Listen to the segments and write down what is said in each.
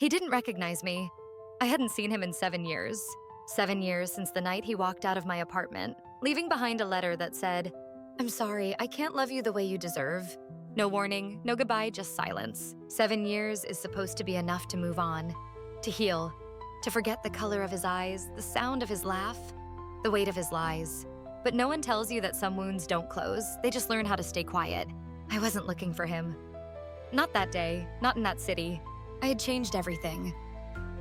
He didn't recognize me. I hadn't seen him in 7 years. 7 years since the night he walked out of my apartment, leaving behind a letter that said, "I'm sorry, I can't love you the way you deserve." No warning, no goodbye, just silence. 7 years is supposed to be enough to move on, to heal, to forget the color of his eyes, the sound of his laugh, the weight of his lies. But no one tells you that some wounds don't close, they just learn how to stay quiet. I wasn't looking for him. Not that day, not in that city. I had changed everything.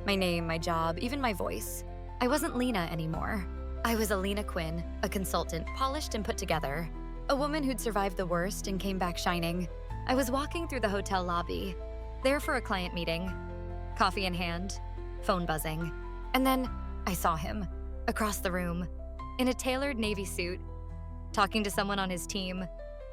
My name, my job, even my voice. I wasn't Lena anymore. I was Alina Quinn, a consultant, polished and put together. A woman who'd survived the worst and came back shining. I was walking through the hotel lobby, there for a client meeting, coffee in hand, phone buzzing. And then I saw him, across the room, in a tailored navy suit, talking to someone on his team,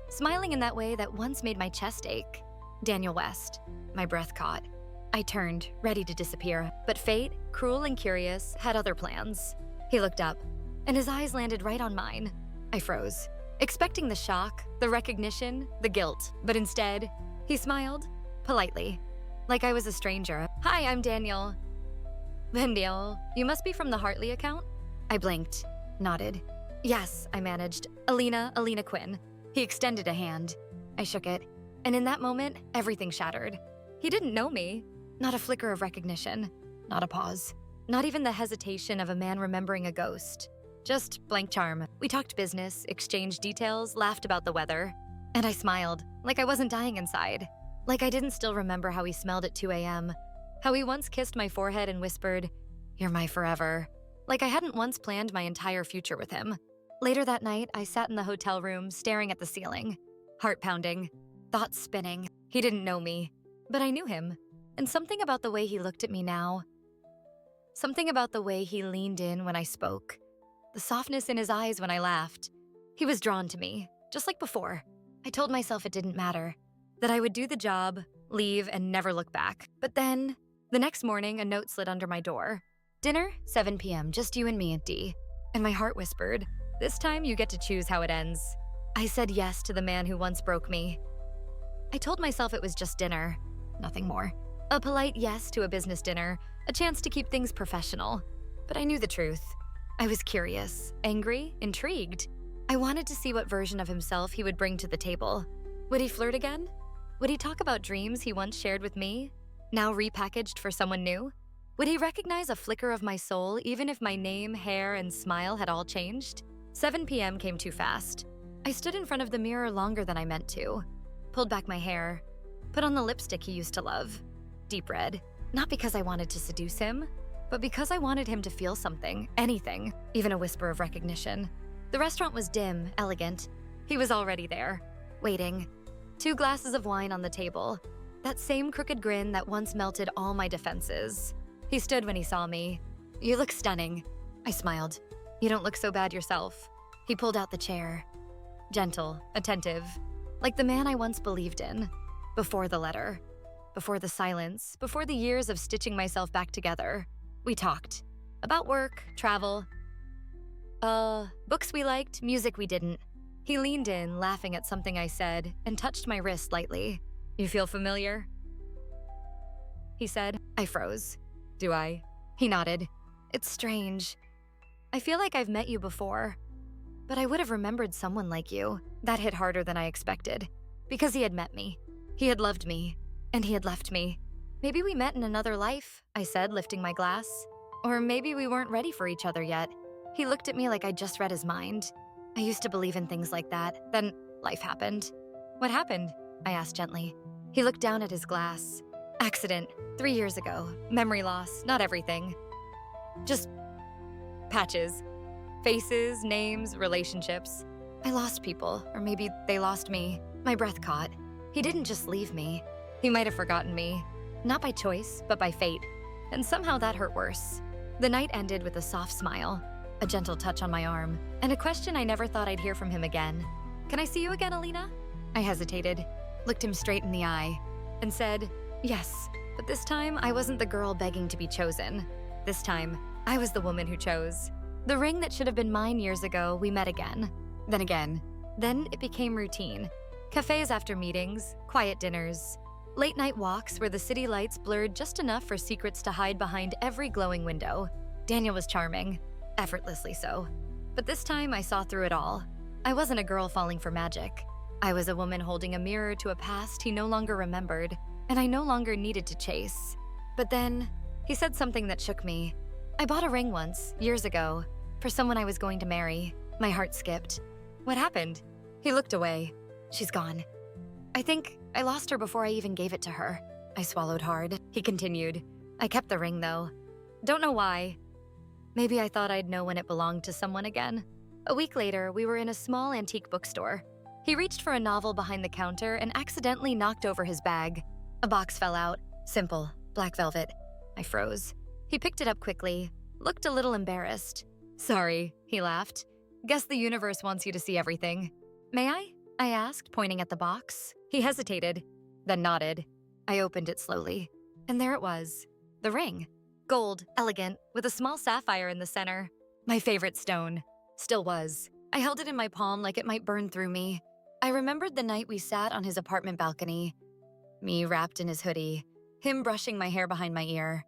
smiling in that way that once made my chest ache. Daniel West. My breath caught. I turned, ready to disappear, but fate, cruel and curious, had other plans. He looked up, and his eyes landed right on mine. I froze, expecting the shock, the recognition, the guilt, but instead, he smiled, politely, like I was a stranger. "Hi, I'm Daniel." "Daniel, you must be from the Hartley account?" I blinked, nodded. "Yes," I managed. Alina Quinn." He extended a hand. I shook it, and in that moment, everything shattered. He didn't know me. Not a flicker of recognition, not a pause, not even the hesitation of a man remembering a ghost. Just blank charm. We talked business, exchanged details, laughed about the weather. And I smiled, like I wasn't dying inside. Like I didn't still remember how he smelled at 2 a.m. How he once kissed my forehead and whispered, "You're my forever." Like I hadn't once planned my entire future with him. Later that night, I sat in the hotel room, staring at the ceiling. Heart pounding, thoughts spinning. He didn't know me, but I knew him. And something about the way he looked at me now. Something about the way he leaned in when I spoke. The softness in his eyes when I laughed. He was drawn to me, just like before. I told myself it didn't matter, that I would do the job, leave, and never look back. But then, the next morning, a note slid under my door. "Dinner, 7 p.m., just you and me, D." And my heart whispered, "This time you get to choose how it ends." I said yes to the man who once broke me. I told myself it was just dinner, nothing more. A polite yes to a business dinner, a chance to keep things professional. But I knew the truth. I was curious, angry, intrigued. I wanted to see what version of himself he would bring to the table. Would he flirt again? Would he talk about dreams he once shared with me, now repackaged for someone new? Would he recognize a flicker of my soul even if my name, hair, and smile had all changed? 7 p.m. came too fast. I stood in front of the mirror longer than I meant to, pulled back my hair, put on the lipstick he used to love. Deep red, not because I wanted to seduce him, but because I wanted him to feel something, anything, even a whisper of recognition. The restaurant was dim, elegant. He was already there, waiting. 2 glasses of wine on the table, that same crooked grin that once melted all my defenses. He stood when he saw me. "You look stunning." I smiled. "You don't look so bad yourself." He pulled out the chair. Gentle, attentive, like the man I once believed in. Before the letter. Before the silence, before the years of stitching myself back together, we talked. About work, travel. Books we liked, music we didn't. He leaned in, laughing at something I said, and touched my wrist lightly. "You feel familiar?" he said. I froze. "Do I?" He nodded. "It's strange. I feel like I've met you before, but I would have remembered someone like you." That hit harder than I expected, because he had met me. He had loved me. And he had left me. "Maybe we met in another life," I said, lifting my glass. "Or maybe we weren't ready for each other yet." He looked at me like I'd just read his mind. I used to believe in things like that. Then life happened. "What happened?" I asked gently. He looked down at his glass. "Accident, 3 years ago. Memory loss, not everything. Just patches. Faces, names, relationships. I lost people, or maybe they lost me." My breath caught. He didn't just leave me. He might have forgotten me. Not by choice, but by fate. And somehow that hurt worse. The night ended with a soft smile, a gentle touch on my arm, and a question I never thought I'd hear from him again. "Can I see you again, Alina?" I hesitated, looked him straight in the eye, and said, "Yes." But this time, I wasn't the girl begging to be chosen. This time, I was the woman who chose. The ring that should have been mine years ago, we met again. Then it became routine. Cafes after meetings, quiet dinners, Late night walks where the city lights blurred just enough for secrets to hide behind every glowing window. Daniel was charming, effortlessly so. But this time I saw through it all. I wasn't a girl falling for magic. I was a woman holding a mirror to a past he no longer remembered, and I no longer needed to chase. But then, he said something that shook me. I bought a ring once, years ago, for someone I was going to marry. My heart skipped. What happened? He looked away. She's gone. I think I lost her before I even gave it to her. I swallowed hard. He continued. I kept the ring, though. Don't know why. Maybe I thought I'd know when it belonged to someone again. A week later, we were in a small antique bookstore. He reached for a novel behind the counter and accidentally knocked over his bag. A box fell out. Simple. Black velvet. I froze. He picked it up quickly. Looked a little embarrassed. Sorry, he laughed. Guess the universe wants you to see everything. May I asked, pointing at the box. He hesitated, then nodded. I opened it slowly. And there it was. The ring. Gold, elegant, with a small sapphire in the center. My favorite stone. Still was. I held it in my palm like it might burn through me. I remembered the night we sat on his apartment balcony. Me wrapped in his hoodie. Him brushing my hair behind my ear.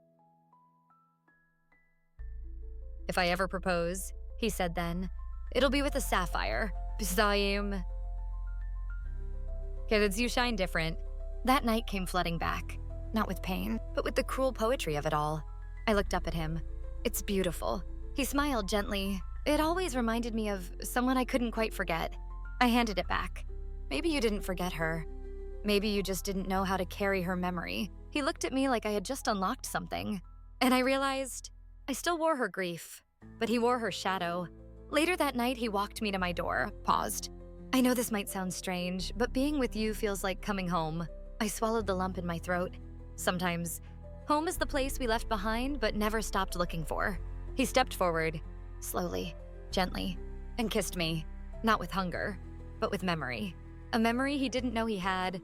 If I ever propose, he said then, it'll be with a sapphire. B'sayim. Kids, you shine different. That night came flooding back. Not with pain, but with the cruel poetry of it all. I looked up at him. It's beautiful. He smiled gently. It always reminded me of someone I couldn't quite forget. I handed it back. Maybe you didn't forget her. Maybe you just didn't know how to carry her memory. He looked at me like I had just unlocked something. And I realized I still wore her grief, but he wore her shadow. Later that night, he walked me to my door, paused. I know this might sound strange, but being with you feels like coming home. I swallowed the lump in my throat. Sometimes, home is the place we left behind but never stopped looking for. He stepped forward, slowly, gently, and kissed me, not with hunger, but with memory. A memory he didn't know he had,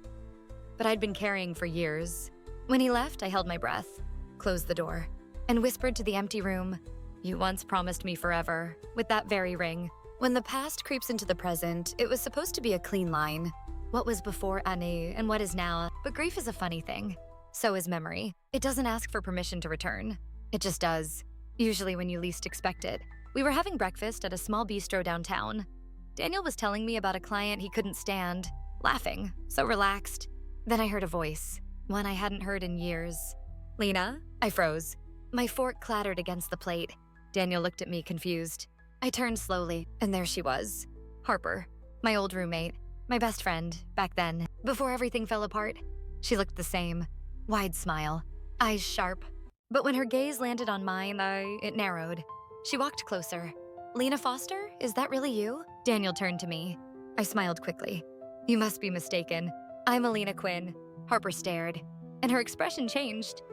but I'd been carrying for years. When he left, I held my breath, closed the door, and whispered to the empty room, "You once promised me forever," with that very ring. When the past creeps into the present, it was supposed to be a clean line. What was before Annie and what is now, but grief is a funny thing. So is memory. It doesn't ask for permission to return. It just does, usually when you least expect it. We were having breakfast at a small bistro downtown. Daniel was telling me about a client he couldn't stand, laughing, so relaxed. Then I heard a voice, one I hadn't heard in years. Lena? I froze. My fork clattered against the plate. Daniel looked at me confused. I turned slowly, and there she was. Harper, my old roommate, my best friend, back then, before everything fell apart. She looked the same. Wide smile, eyes sharp. But when her gaze landed on mine, it narrowed. She walked closer. Lena Foster, is that really you? Daniel turned to me. I smiled quickly. You must be mistaken. I'm Alina Quinn. Harper stared, and her expression changed.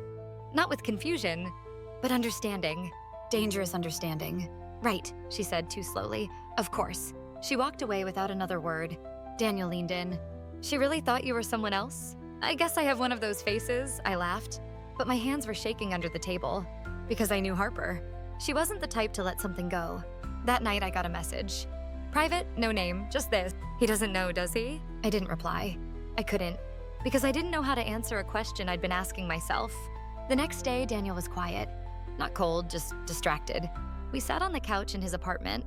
Not with confusion, but understanding. Dangerous understanding. Right, she said too slowly. Of course. She walked away without another word. Daniel leaned in. She really thought you were someone else? I guess I have one of those faces, I laughed. But my hands were shaking under the table. Because I knew Harper. She wasn't the type to let something go. That night I got a message. Private, no name, just this. He doesn't know, does he? I didn't reply. I couldn't. Because I didn't know how to answer a question I'd been asking myself. The next day, Daniel was quiet. Not cold, just distracted. We sat on the couch in his apartment.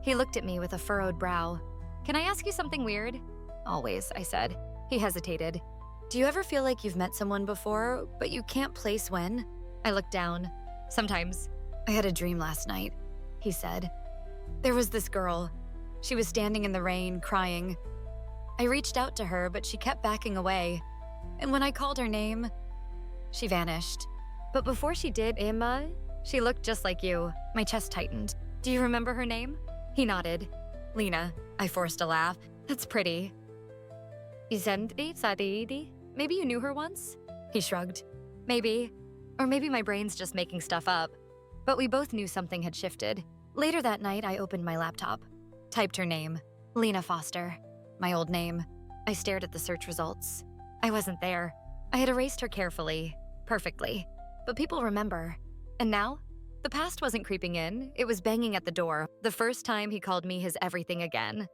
He looked at me with a furrowed brow. Can I ask you something weird? Always, I said. He hesitated. Do you ever feel like you've met someone before, but you can't place when? I looked down. Sometimes. I had a dream last night, he said. There was this girl. She was standing in the rain, crying. I reached out to her, but she kept backing away. And when I called her name, she vanished. But before she did, Emma, she looked just like you. My chest tightened. Do you remember her name? He nodded. Lena. I forced a laugh. That's pretty. Maybe you knew her once? He shrugged. Maybe. Or maybe my brain's just making stuff up. But we both knew something had shifted. Later that night, I opened my laptop. Typed her name. Lena Foster. My old name. I stared at the search results. I wasn't there. I had erased her carefully. Perfectly. But people remember. And now? The past wasn't creeping in. It was banging at the door. The first time he called me his everything again.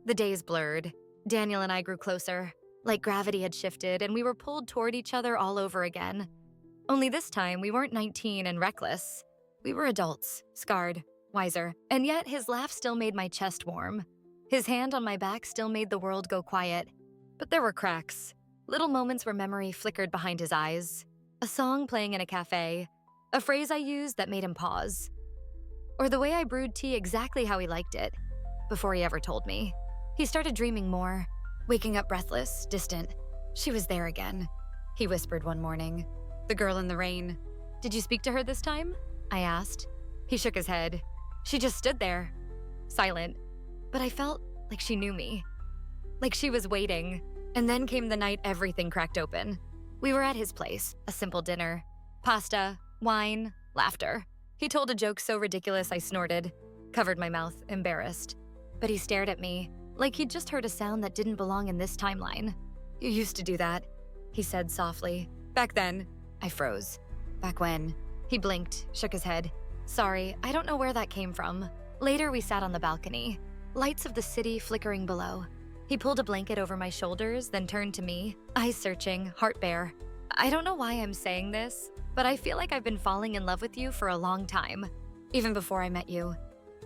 The days blurred. Daniel and I grew closer. like gravity had shifted and we were pulled toward each other all over again. Only this time, we weren't 19 and reckless. We were adults, scarred, wiser, and yet his laugh still made my chest warm. His hand on my back still made the world go quiet. But there were cracks, little moments where memory flickered behind his eyes. A song playing in a cafe, a phrase I used that made him pause. Or the way I brewed tea exactly how he liked it, before he ever told me. He started dreaming more, waking up breathless, distant. She was there again, he whispered one morning. The girl in the rain. Did you speak to her this time? I asked. He shook his head. She just stood there, silent. But I felt like she knew me, like she was waiting. And then came the night everything cracked open. We were at his place, a simple dinner. Pasta, wine, laughter. He told a joke so ridiculous I snorted, covered my mouth, embarrassed. But he stared at me, like he'd just heard a sound that didn't belong in this timeline. You used to do that, he said softly. Back then. I froze. Back when? He blinked, shook his head. Sorry, I don't know where that came from. Later we sat on the balcony, lights of the city flickering below. He pulled a blanket over my shoulders, then turned to me, eyes searching, heart bare. I don't know why I'm saying this, but I feel like I've been falling in love with you for a long time. Even before I met you.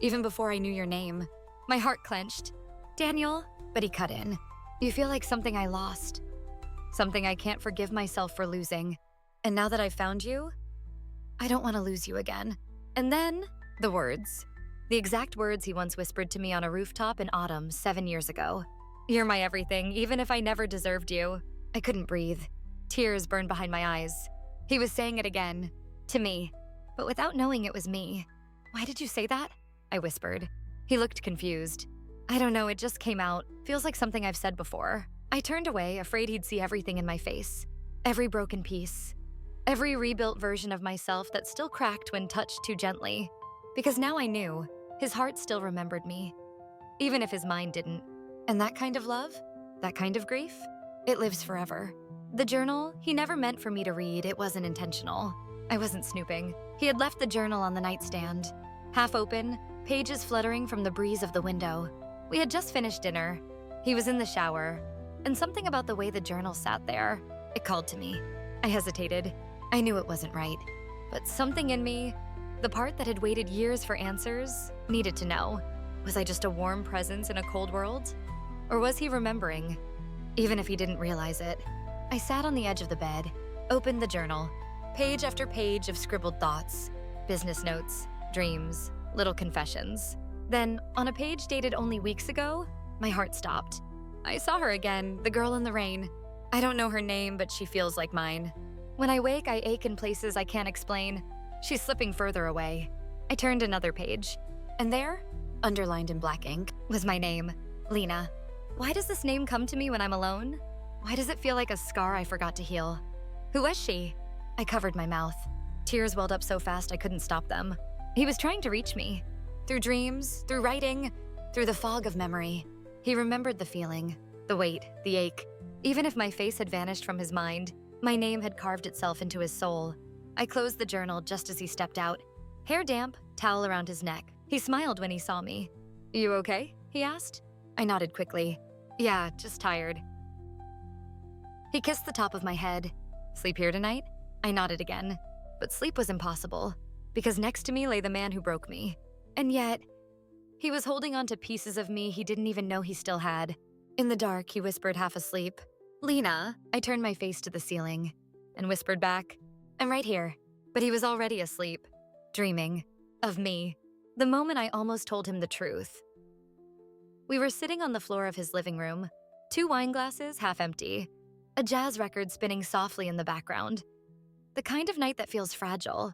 Even before I knew your name. My heart clenched. Daniel, but he cut in. You feel like something I lost. Something I can't forgive myself for losing. And now that I've found you, I don't want to lose you again. And then, the words. The exact words he once whispered to me on a rooftop in autumn 7 years ago. You're my everything, even if I never deserved you. I couldn't breathe. Tears burned behind my eyes. He was saying it again, to me, but without knowing it was me. Why did you say that? I whispered. He looked confused. I don't know, it just came out. Feels like something I've said before. I turned away, afraid he'd see everything in my face. Every broken piece. Every rebuilt version of myself that still cracked when touched too gently. Because now I knew, his heart still remembered me. Even if his mind didn't. And that kind of love, that kind of grief, it lives forever. The journal, he never meant for me to read, it wasn't intentional. I wasn't snooping. He had left the journal on the nightstand. Half open, pages fluttering from the breeze of the window. We had just finished dinner. He was in the shower. And something about the way the journal sat there, it called to me. I hesitated. I knew it wasn't right. But something in me, the part that had waited years for answers, needed to know. Was I just a warm presence in a cold world? Or was he remembering? Even if he didn't realize it. I sat on the edge of the bed, opened the journal, page after page of scribbled thoughts, business notes, dreams, little confessions. Then, on a page dated only weeks ago, my heart stopped. I saw her again, the girl in the rain. I don't know her name, but she feels like mine. When I wake, I ache in places I can't explain. She's slipping further away. I turned another page, and there, underlined in black ink, was my name, Lena. Why does this name come to me when I'm alone? Why does it feel like a scar I forgot to heal? Who was she? I covered my mouth. Tears welled up so fast I couldn't stop them. He was trying to reach me. Through dreams, through writing, through the fog of memory. He remembered the feeling, the weight, the ache. Even if my face had vanished from his mind, my name had carved itself into his soul. I closed the journal just as he stepped out. Hair damp, towel around his neck. He smiled when he saw me. You okay? He asked. I nodded quickly. Yeah, just tired. He kissed the top of my head. Sleep here tonight? I nodded again. But sleep was impossible, because next to me lay the man who broke me. And yet, he was holding on to pieces of me he didn't even know he still had. In the dark, he whispered half asleep. Lena, I turned my face to the ceiling and whispered back, I'm right here. But he was already asleep, dreaming of me, the moment I almost told him the truth. We were sitting on the floor of his living room, 2 wine glasses half empty, a jazz record spinning softly in the background. The kind of night that feels fragile.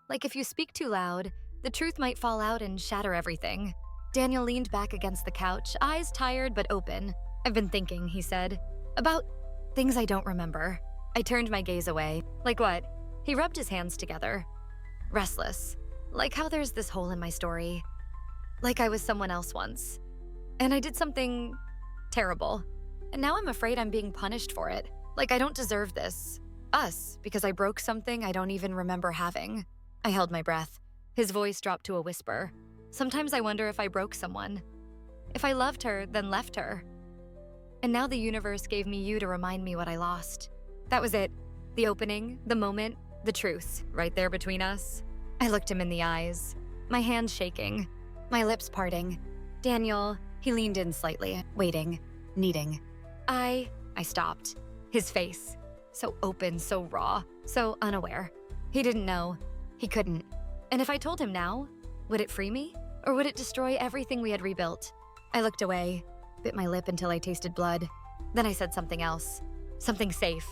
Like if you speak too loud, the truth might fall out and shatter everything. Daniel leaned back against the couch, eyes tired but open. I've been thinking, he said, about things I don't remember. I turned my gaze away. Like what? He rubbed his hands together. Restless. Like how there's this hole in my story. Like I was someone else once. And I did something terrible. And now I'm afraid I'm being punished for it. Like I don't deserve this. Us, because I broke something I don't even remember having. I held my breath. His voice dropped to a whisper. Sometimes I wonder if I broke someone. If I loved her, then left her. And now the universe gave me you to remind me what I lost. That was it. The opening, the moment, the truth, right there between us. I looked him in the eyes, my hands shaking, my lips parting. Daniel, he leaned in slightly, waiting, needing. I stopped. His face, so open, so raw, so unaware. He didn't know. He couldn't. And if I told him now, would it free me? Or would it destroy everything we had rebuilt? I looked away, bit my lip until I tasted blood. Then I said something else. Something safe.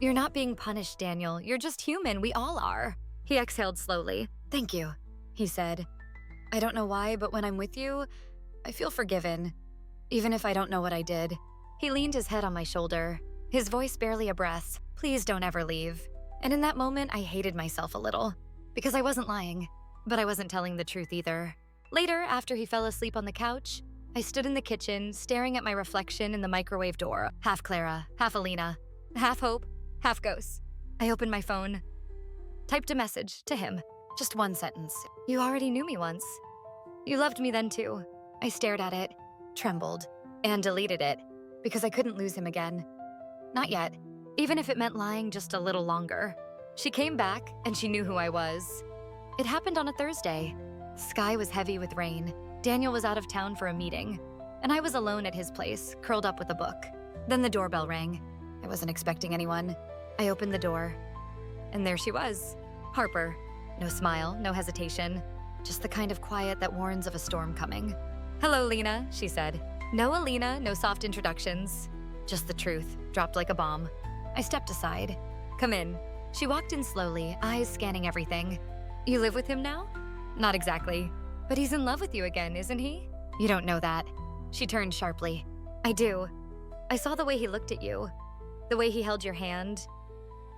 You're not being punished, Daniel. You're just human. We all are. He exhaled slowly. Thank you, he said. I don't know why, but when I'm with you, I feel forgiven, even if I don't know what I did. He leaned his head on my shoulder, his voice barely a breath. Please don't ever leave. And in that moment, I hated myself a little, because I wasn't lying, but I wasn't telling the truth either. Later, after he fell asleep on the couch, I stood in the kitchen, staring at my reflection in the microwave door, half Clara, half Alina, half hope, half ghost. I opened my phone, typed a message to him. Just one sentence. You already knew me once. You loved me then too. I stared at it, trembled, and deleted it, because I couldn't lose him again. Not yet, even if it meant lying just a little longer. She came back, and she knew who I was. It happened on a Thursday. Sky was heavy with rain. Daniel was out of town for a meeting, and I was alone at his place, curled up with a book. Then the doorbell rang. I wasn't expecting anyone. I opened the door, and there she was, Harper. No smile, no hesitation, just the kind of quiet that warns of a storm coming. Hello, Lena, she said. No Alina, no soft introductions. Just the truth, dropped like a bomb. I stepped aside. Come in. She walked in slowly, eyes scanning everything. You live with him now? Not exactly. But he's in love with you again, isn't he? You don't know that. She turned sharply. I do. I saw the way he looked at you, the way he held your hand.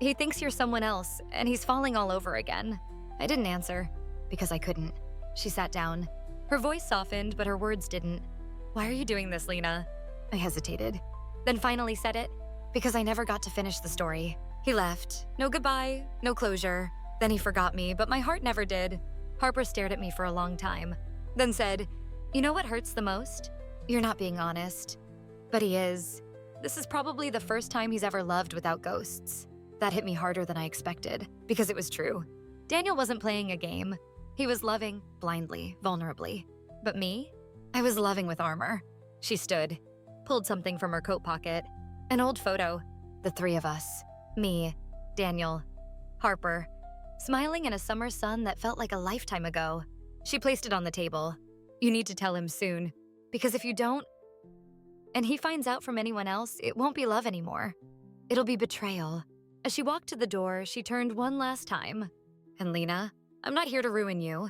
He thinks you're someone else, and he's falling all over again. I didn't answer, because I couldn't. She sat down. Her voice softened, but her words didn't. Why are you doing this, Lena? I hesitated, then finally said it, because I never got to finish the story. He left. No goodbye, no closure. Then he forgot me, but my heart never did. Harper stared at me for a long time, then said, You know what hurts the most? You're not being honest. But he is. This is probably the first time he's ever loved without ghosts. That hit me harder than I expected, because it was true. Daniel wasn't playing a game. He was loving, blindly, vulnerably. But me? I was loving with armor. She stood, pulled something from her coat pocket. An old photo. The three of us. Me, Daniel, Harper, smiling in a summer sun that felt like a lifetime ago. She placed it on the table. You need to tell him soon, because if you don't, and he finds out from anyone else, it won't be love anymore. It'll be betrayal. As she walked to the door, she turned one last time. And Lena, I'm not here to ruin you.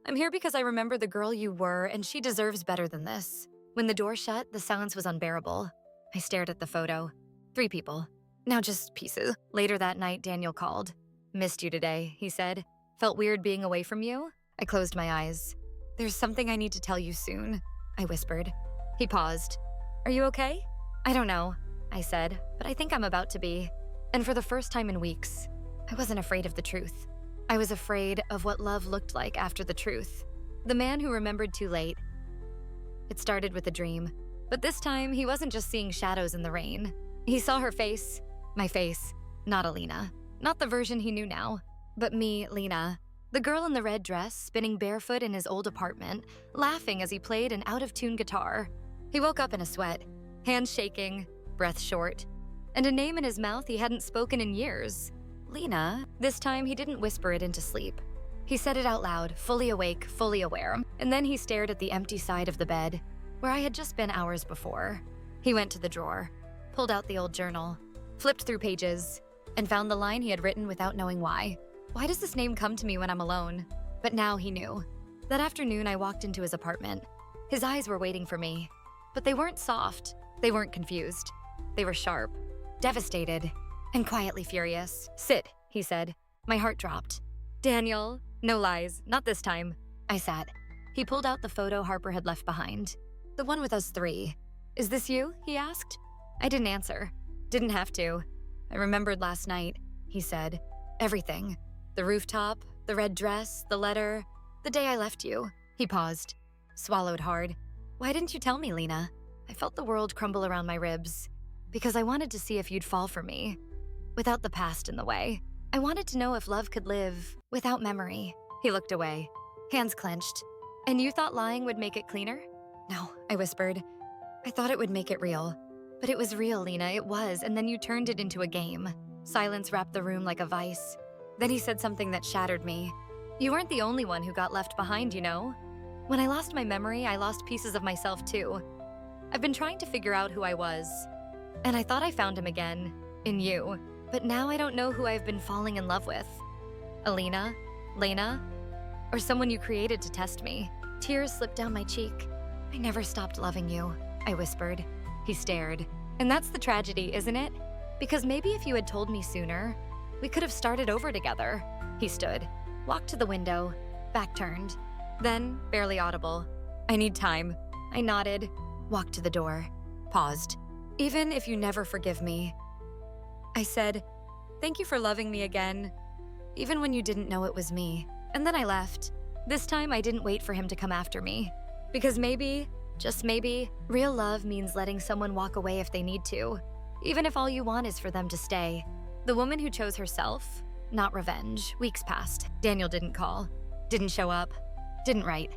I'm here because I remember the girl you were, and she deserves better than this. When the door shut, the silence was unbearable. I stared at the photo. 3 people. Now just pieces. Later that night, Daniel called. Missed you today, he said. Felt weird being away from you? I closed my eyes. There's something I need to tell you soon, I whispered. He paused. Are you okay? I don't know, I said, but I think I'm about to be. And for the first time in weeks, I wasn't afraid of the truth. I was afraid of what love looked like after the truth. The man who remembered too late. It started with a dream, but this time he wasn't just seeing shadows in the rain. He saw her face, my face, not Alina, not the version he knew now, but me, Lena, the girl in the red dress spinning barefoot in his old apartment, laughing as he played an out-of-tune guitar. He woke up in a sweat, hands shaking, breath short, and a name in his mouth he hadn't spoken in years. Lena. This time he didn't whisper it into sleep. He said it out loud, fully awake, fully aware, and then he stared at the empty side of the bed, where I had just been hours before. He went to the drawer, pulled out the old journal, flipped through pages, and found the line he had written without knowing why. Why does this name come to me when I'm alone? But now he knew. That afternoon I walked into his apartment. His eyes were waiting for me, but they weren't soft. They weren't confused. They were sharp, devastated, and quietly furious. Sit, he said. My heart dropped. Daniel, no lies, not this time. I sat. He pulled out the photo Harper had left behind. The one with us 3. Is this you? He asked. I didn't answer. Didn't have to. I remembered last night, he said. Everything. The rooftop, the red dress, the letter, the day I left you. He paused, swallowed hard. Why didn't you tell me, Lena? I felt the world crumble around my ribs because I wanted to see if you'd fall for me without the past in the way. I wanted to know if love could live without memory. He looked away, hands clenched. And you thought lying would make it cleaner? No, I whispered. I thought it would make it real. But it was real, Lena, it was, and then you turned it into a game. Silence wrapped the room like a vice. Then he said something that shattered me. You weren't the only one who got left behind, you know? When I lost my memory, I lost pieces of myself too. I've been trying to figure out who I was. And I thought I found him again, in you. But now I don't know who I've been falling in love with. Alina? Lena? Or someone you created to test me. Tears slipped down my cheek. I never stopped loving you, I whispered. He stared. And that's the tragedy, isn't it? Because maybe if you had told me sooner, we could have started over together. He stood, walked to the window, back turned. Then, barely audible, I need time. I nodded, walked to the door, paused. Even if you never forgive me, I said, thank you for loving me again, even when you didn't know it was me. And then I left. This time I didn't wait for him to come after me. Because maybe, just maybe, real love means letting someone walk away if they need to, even if all you want is for them to stay. The woman who chose herself, not revenge. Weeks passed. Daniel didn't call, didn't show up, didn't write.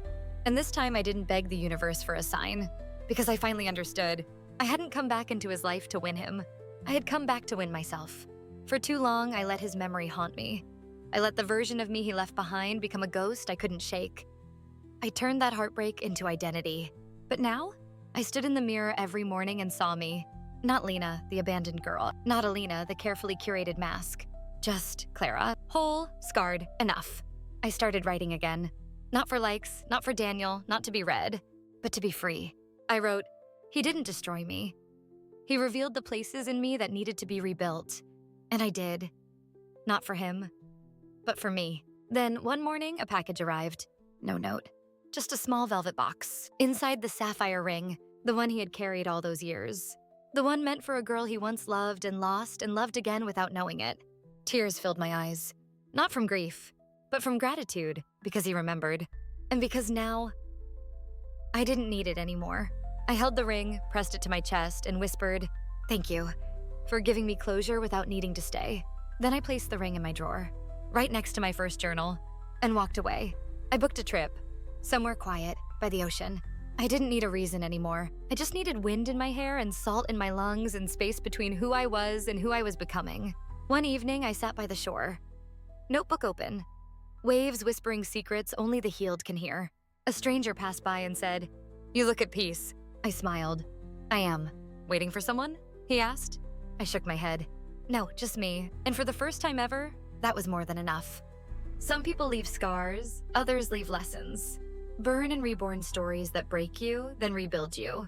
And this time I didn't beg the universe for a sign, because I finally understood. I hadn't come back into his life to win him. I had come back to win myself. For too long, I let his memory haunt me. I let the version of me he left behind become a ghost I couldn't shake. I turned that heartbreak into identity. But now, I stood in the mirror every morning and saw me. Not Lena, the abandoned girl. Not Alina, the carefully curated mask. Just Clara. Whole, scarred, enough. I started writing again. Not for likes, not for Daniel, not to be read, but to be free. I wrote, he didn't destroy me. He revealed the places in me that needed to be rebuilt. And I did. Not for him, but for me. Then one morning, a package arrived. No note. Just a small velvet box. Inside the sapphire ring, the one he had carried all those years. The one meant for a girl he once loved and lost and loved again without knowing it. Tears filled my eyes. Not from grief, but from gratitude, because he remembered. And because now, I didn't need it anymore. I held the ring, pressed it to my chest, and whispered, thank you, for giving me closure without needing to stay. Then I placed the ring in my drawer, right next to my first journal, and walked away. I booked a trip, somewhere quiet, by the ocean. I didn't need a reason anymore. I just needed wind in my hair and salt in my lungs and space between who I was and who I was becoming. One evening, I sat by the shore. Notebook open. Waves whispering secrets only the healed can hear. A stranger passed by and said, you look at peace. I smiled. I am. Waiting for someone? He asked. I shook my head. No, just me. And for the first time ever, that was more than enough. Some people leave scars, others leave lessons. Burn and reborn stories that break you, then rebuild you.